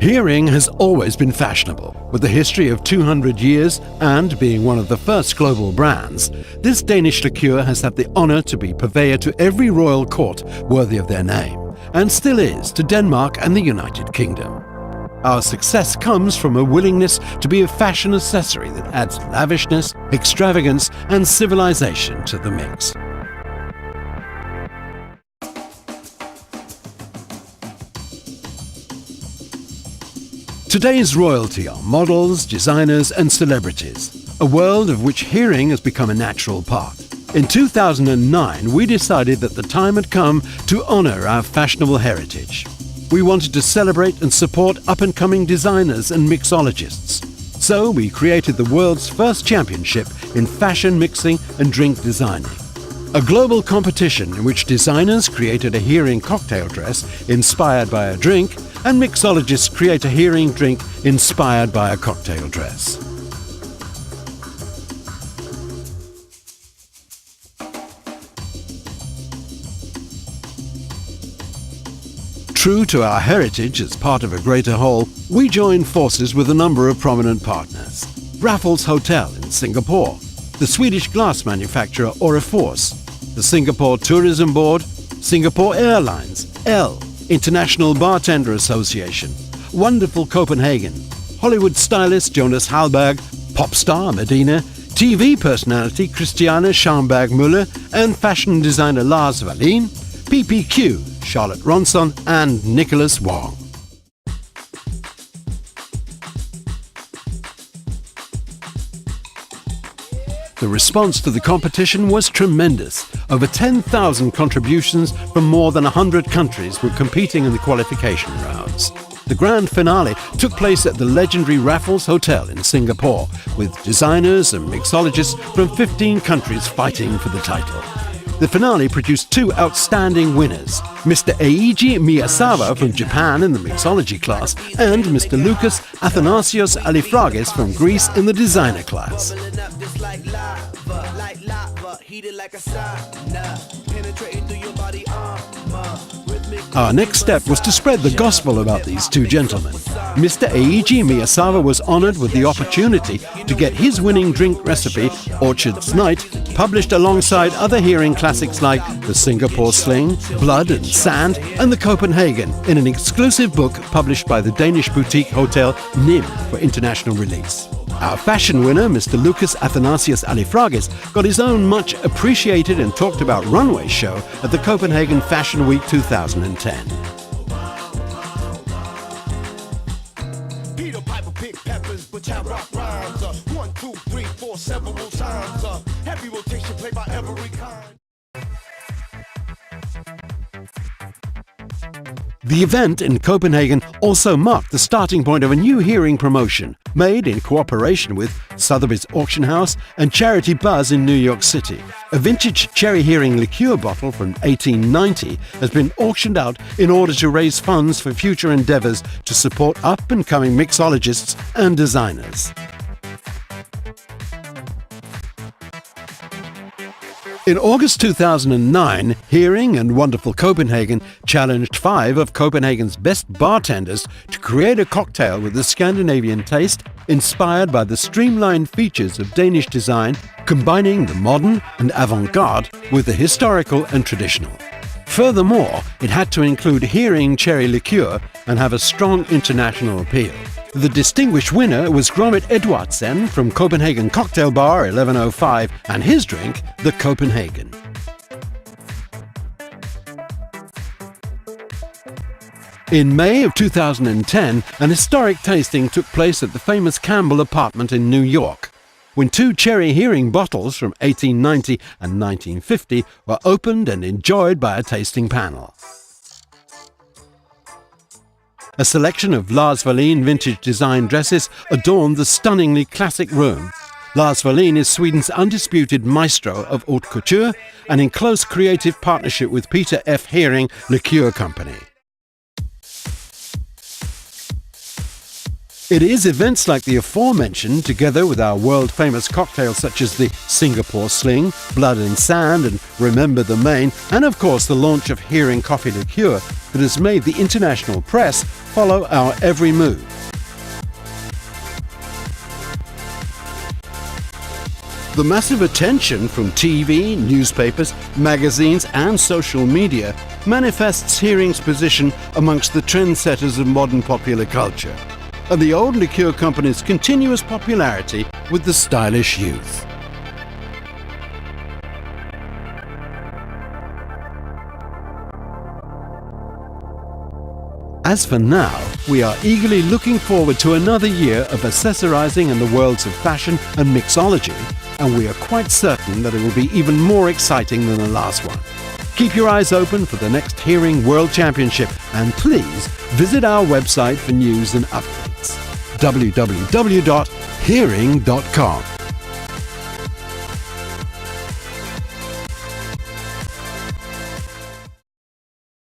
Heering has always been fashionable. With a history of 200 years and being one of the first global brands, this Danish liqueur has had the honor to be purveyor to every royal court worthy of their name, and still is to Denmark and the United Kingdom. Our success comes from a willingness to be a fashion accessory that adds lavishness, extravagance, and civilization to the mix. Today's royalty are models, designers, and celebrities, a world of which Heering has become a natural part. In 2009, we decided that the time had come to honor our fashionable heritage. We wanted to celebrate and support up-and-coming designers and mixologists. So we created the world's first championship in fashion mixing and drink designing. A global competition in which designers created a Heering cocktail dress inspired by a drink, and mixologists create a Heering drink inspired by a cocktail dress. True to our heritage as part of a greater whole, we joined forces with a number of prominent partners. Raffles Hotel in Singapore, the Swedish glass manufacturer Orifors, the Singapore Tourism Board, Singapore Airlines, International Bartender Association, Wonderful Copenhagen, Hollywood stylist Jonas Hallberg, pop star Medina, TV personality Christiane Schamberg-Müller, and fashion designer Lars Wallin, PPQ, Charlotte Ronson, and Nicholas Wong. The response to the competition was tremendous. Over 10,000 contributions from more than 100 countries were competing in the qualification rounds. The grand finale took place at the legendary Raffles Hotel in Singapore, with designers and mixologists from 15 countries fighting for the title. The finale produced two outstanding winners, Mr. Eiji Miyazawa from Japan in the mixology class and Mr. Lucas Athanasios Alifragis from Greece in the designer class. Our next step was to spread the gospel about these two gentlemen. Mr. Eiji Miyazawa was honored with the opportunity to get his winning drink recipe, Orchard's Night, published alongside other Heering classics like the Singapore Sling, Blood and Sand, and the Copenhagen in an exclusive book published by the Danish boutique hotel Nim for international release. Our fashion winner, Mr. Lucas Athanasios Alifragis, got his own much appreciated and talked about runway show at the Copenhagen Fashion Week 2010. Peter Piper picked peppers, but I rock rhymes. 1, 2, 3, 4, several times. Heavy rotation played by every kind. The event in Copenhagen also marked the starting point of a new Heering promotion, made in cooperation with Sotheby's Auction House and Charity Buzz in New York City. A vintage cherry Heering liqueur bottle from 1890 has been auctioned out in order to raise funds for future endeavors to support up-and-coming mixologists and designers. In August 2009, Heering and Wonderful Copenhagen challenged 5 of Copenhagen's best bartenders to create a cocktail with a Scandinavian taste inspired by the streamlined features of Danish design, combining the modern and avant-garde with the historical and traditional. Furthermore, it had to include Heering cherry liqueur and have a strong international appeal. The distinguished winner was Gromit Edwardsen from Copenhagen Cocktail Bar 1105 and his drink, the Copenhagen. In May of 2010, an historic tasting took place at the famous Campbell apartment in New York, when 2 cherry Heering bottles from 1890 and 1950 were opened and enjoyed by a tasting panel. A selection of Lars Wallin vintage design dresses adorned the stunningly classic room. Lars Wallin is Sweden's undisputed maestro of haute couture and in close creative partnership with Peter F. Heering Liqueur Company. It is events like the aforementioned, together with our world-famous cocktails such as the Singapore Sling, Blood and Sand and Remember the Main, and of course the launch of Heering Coffee Liqueur, that has made the international press follow our every move. The massive attention from TV, newspapers, magazines and social media manifests Heering's position amongst the trendsetters of modern popular culture, and the old liqueur company's continuous popularity with the stylish youth. As for now, we are eagerly looking forward to another year of accessorizing in the worlds of fashion and mixology, and we are quite certain that it will be even more exciting than the last one. Keep your eyes open for the next Heering World Championship, and please visit our website for news and updates. www.heering.com